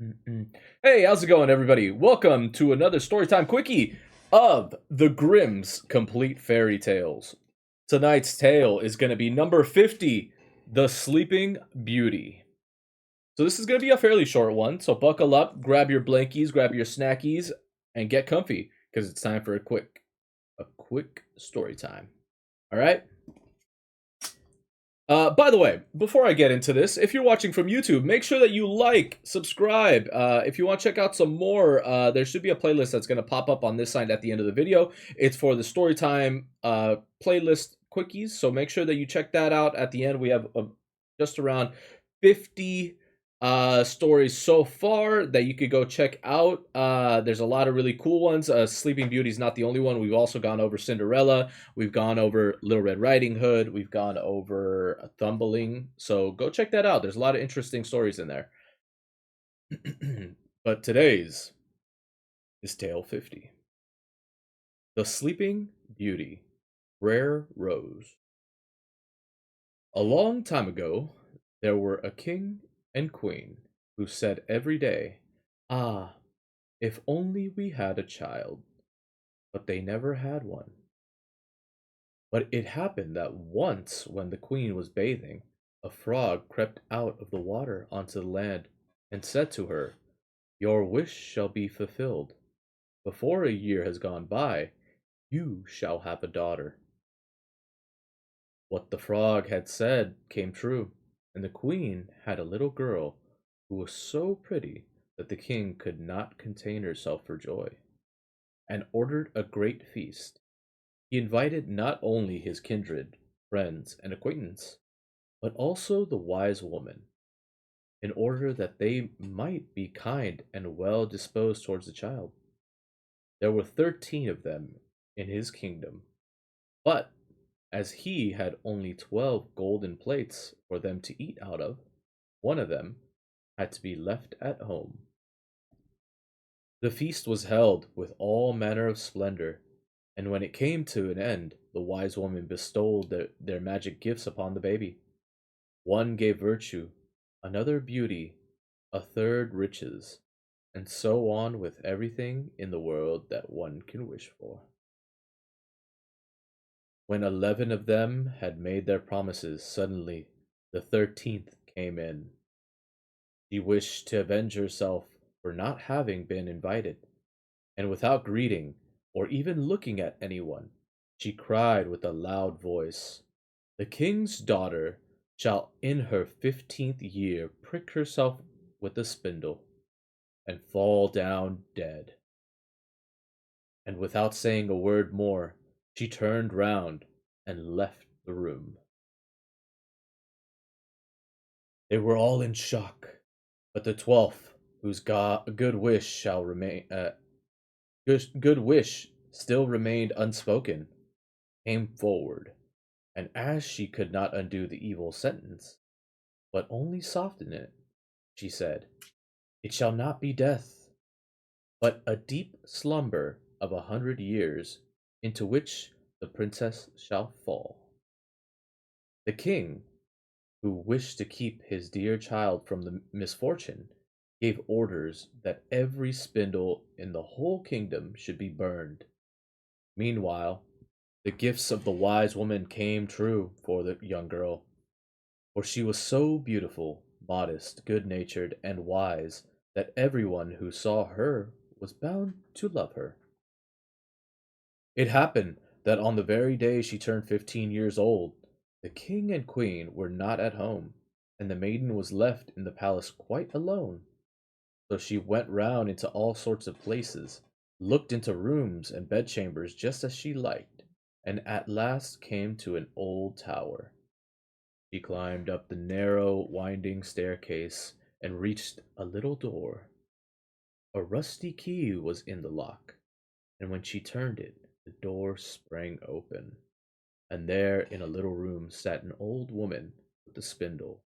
Mm-mm. Hey, how's it going, everybody? Welcome to another Storytime Quickie of the Grimm's Complete Fairy Tales. Tonight's tale is going to be number 50, The Sleeping Beauty. So this is going to be a fairly short one, so buckle up, grab your blankies, grab your snackies, and get comfy, because it's time for a quick story time. All right? By the way, before I get into this, if you're watching from YouTube, make sure that you like, subscribe. If you want to check out some more, there should be a playlist that's going to pop up on this side at the end of the video. It's for the Storytime playlist quickies, so make sure that you check that out at the end. We have just around 50 stories so far that you could go check out. There's a lot of really cool ones. Sleeping Beauty is not the only one. We've also gone over Cinderella. We've gone over Little Red Riding Hood. We've gone over Thumbling. So go check that out. There's a lot of interesting stories in there. But today's is Tale 50. The Sleeping Beauty, Rare Rose. A long time ago, there were a king and queen who said every day, "Ah, if only we had a child." But they never had one. But it happened that once, when the queen was bathing, a frog crept out of the water onto the land and said to her, "Your wish shall be fulfilled. Before a year has gone by, you shall have a daughter." What the frog had said came true, and the queen had a little girl who was so pretty that the king could not contain herself for joy, and ordered a great feast. He invited not only his kindred, friends, and acquaintance, but also the wise woman, in order that they might be kind and well disposed towards the child. There were 13 of them in his kingdom, but as he had only 12 golden plates for them to eat out of, one of them had to be left at home. The feast was held with all manner of splendor, and when it came to an end, the wise woman bestowed their magic gifts upon the baby. One gave virtue, another beauty, a third riches, and so on with everything in the world that one can wish for. When 11 of them had made their promises, suddenly the 13th came in. She wished to avenge herself for not having been invited, and without greeting or even looking at anyone, she cried with a loud voice, "The king's daughter shall in her 15th year prick herself with a spindle and fall down dead." And without saying a word more, she turned round and left the room. They were all in shock, but the 12th, whose good wish shall remain, good wish still remained unspoken, came forward, and as she could not undo the evil sentence, but only soften it, she said, "It shall not be death, but a deep slumber of 100 years, into which the princess shall fall." The king, who wished to keep his dear child from the misfortune, gave orders that every spindle in the whole kingdom should be burned. Meanwhile, the gifts of the wise woman came true for the young girl, for she was so beautiful, modest, good natured, and wise that everyone who saw her was bound to love her. It happened that on the very day she turned 15 years old, the king and queen were not at home, and the maiden was left in the palace quite alone. So she went round into all sorts of places, looked into rooms and bedchambers just as she liked, and at last came to an old tower. She climbed up the narrow, winding staircase and reached a little door. A rusty key was in the lock, and when she turned it, the door sprang open, and there in a little room sat an old woman with a spindle,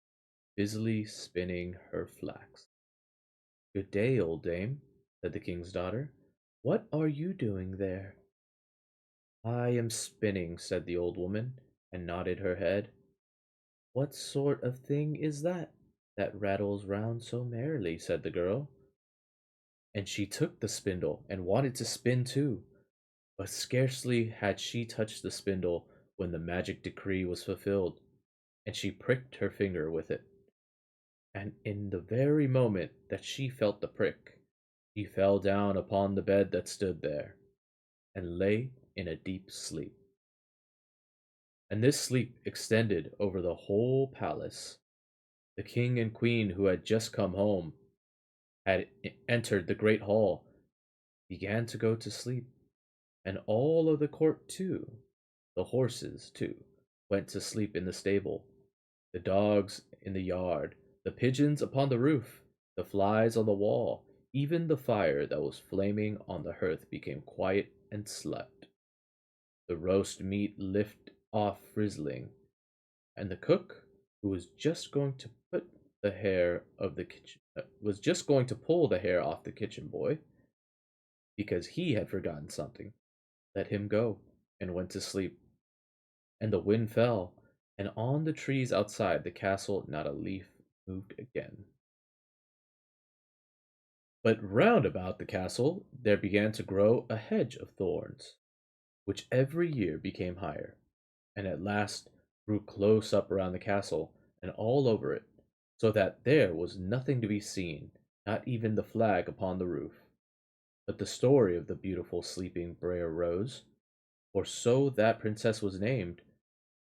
busily spinning her flax. "Good day, old dame," said the king's daughter. "What are you doing there?" "I am spinning," said the old woman, and nodded her head. "What sort of thing is that rattles round so merrily?" said the girl. and she took the spindle and wanted to spin too. But scarcely had she touched the spindle when the magic decree was fulfilled, and she pricked her finger with it. And in the very moment that she felt the prick, she fell down upon the bed that stood there, and lay in a deep sleep. And this sleep extended over the whole palace. The king and queen, who had just come home, had entered the great hall, began to go to sleep, and all of the court too. The horses, too, went to sleep in the stable, the dogs in the yard, the pigeons upon the roof, the flies on the wall, even the fire that was flaming on the hearth became quiet and slept. The roast meat left off frizzling, and the cook, who was just going to put the hair of the kitchen was just going to pull the hair off the kitchen boy because he had forgotten something, let him go and went to sleep. And the wind fell, and on the trees outside the castle not a leaf moved again. But round about the castle there began to grow a hedge of thorns, which every year became higher, and at last grew close up around the castle and all over it, so that there was nothing to be seen, not even the flag upon the roof. But the story of the beautiful sleeping Briar Rose, for so that princess was named,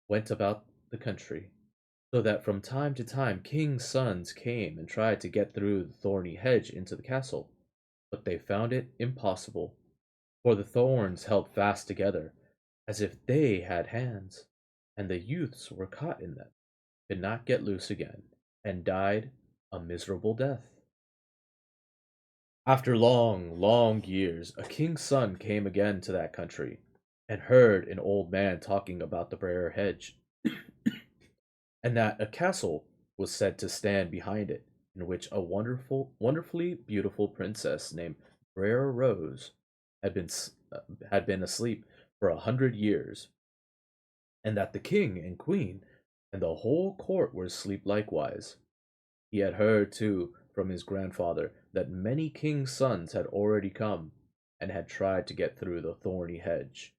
went about the country, so that from time to time kings' sons came and tried to get through the thorny hedge into the castle, but they found it impossible, for the thorns held fast together, as if they had hands, and the youths were caught in them, could not get loose again, and died a miserable death. After long, long years, a king's son came again to that country, and heard an old man talking about the briar hedge, and that a castle was said to stand behind it, in which a wonderfully beautiful princess named Briar Rose had been had been asleep for 100 years, and that the king and queen and the whole court were asleep likewise. He had heard, too, from his grandfather that many kings' sons had already come and had tried to get through the thorny hedge,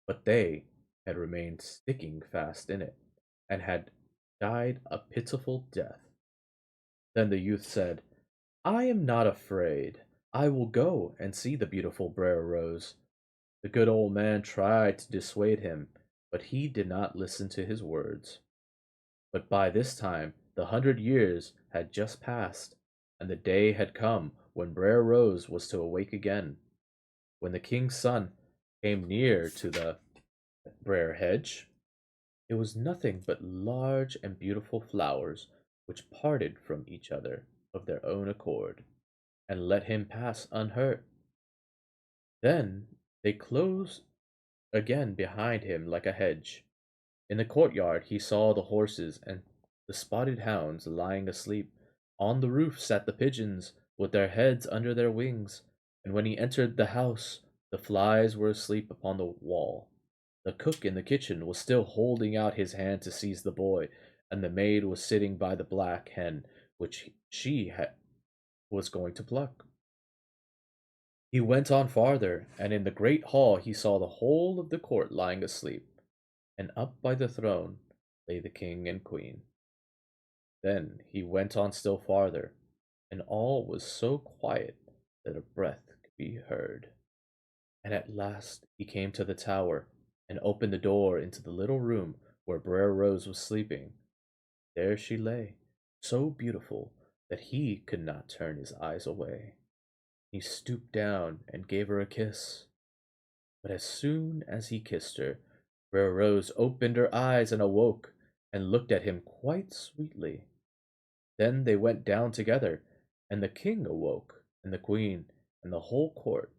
but they had remained sticking fast in it, and had died a pitiful death. Then the youth said, I am not afraid. I will go and see the beautiful Briar Rose. The good old man tried to dissuade him, but he did not listen to his words. But by this time the 100 years had just passed, and the day had come when Briar Rose was to awake again. When the king's son came near to the briar hedge, it was nothing but large and beautiful flowers which parted from each other of their own accord, and let him pass unhurt. Then they closed again behind him like a hedge. In the courtyard he saw the horses and the spotted hounds lying asleep. On the roof sat the pigeons with their heads under their wings, and when he entered the house, the flies were asleep upon the wall. The cook in the kitchen was still holding out his hand to seize the boy, and the maid was sitting by the black hen, which was going to pluck. He went on farther, and in the great hall he saw the whole of the court lying asleep, and up by the throne lay the king and queen. Then he went on still farther, and all was so quiet that a breath could be heard. And at last he came to the tower, and opened the door into the little room where Briar Rose was sleeping. There she lay, so beautiful that he could not turn his eyes away. He stooped down and gave her a kiss. But as soon as he kissed her, Briar Rose opened her eyes and awoke, and looked at him quite sweetly. Then they went down together, and the king awoke, and the queen, and the whole court,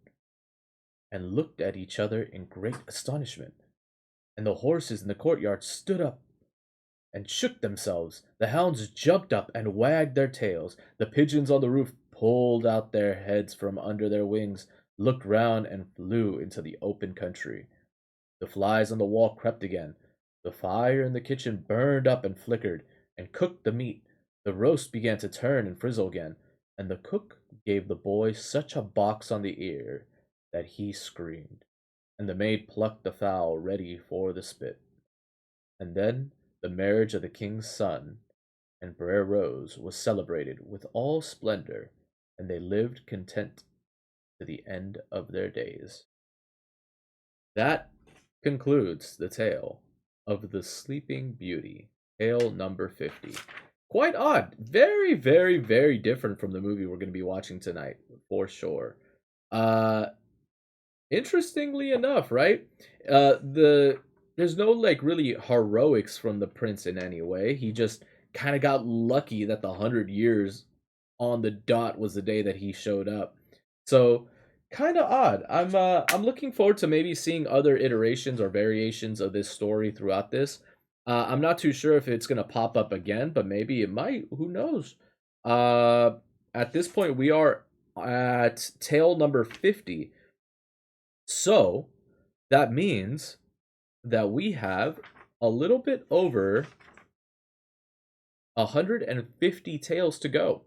and looked at each other in great astonishment. And the horses in the courtyard stood up and shook themselves. The hounds jumped up and wagged their tails. The pigeons on the roof pulled out their heads from under their wings, looked round, and flew into the open country. The flies on the wall crept again. The fire in the kitchen burned up and flickered, and cooked the meat. The roast began to turn and frizzle again. and the cook gave the boy such a box on the ear that he screamed, and the maid plucked the fowl ready for the spit. And then the marriage of the king's son and Briar Rose was celebrated with all splendor, and they lived content to the end of their days. That concludes the tale of the Sleeping Beauty, tale number 50. Quite odd. Very, very, very different from the movie we're going to be watching tonight, for sure. Uh, Interestingly enough, right? There's no like really heroics from the prince in any way. He just kind of got lucky that the 100 years on the dot was the day that he showed up. So kind of odd. I'm looking forward to maybe seeing other iterations or variations of this story throughout this. I'm not too sure if it's gonna pop up again, but maybe it might. Who knows? Uh, at this point, we are at tale number 50. So that means that we have a little bit over 150 tales to go.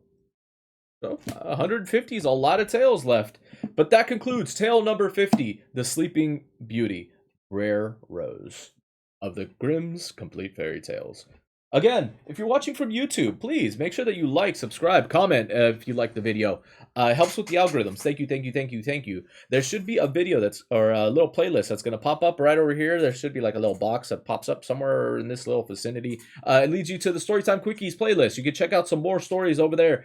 So 150 is a lot of tales left. But that concludes tale number 50, The Sleeping Beauty, Rare Rose, of the Grimm's Complete Fairy Tales. Again, if you're watching from YouTube, please make sure that you like, subscribe, comment if you like the video. It helps with the algorithms. Thank you, thank you, thank you, thank you. There should be a video or a little playlist that's going to pop up right over here. There should be like a little box that pops up somewhere in this little vicinity. It leads you to the Storytime Quickies playlist. You can check out some more stories over there.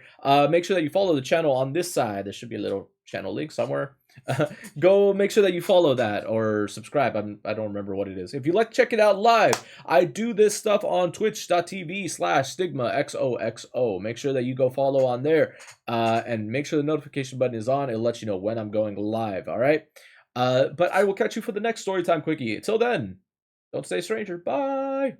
Make sure that you follow the channel on this side. There should be a little channel link somewhere. Go make sure that you follow that or subscribe. I don't remember what it is. If you like to check it out live, I do this stuff on twitch.tv/stigmaxoxo. Make sure that you go follow on there and make sure the notification button is on. It'll let you know when I'm going live. All right. But I will catch you for the next Storytime Quickie. Till then, don't stay a stranger. Bye.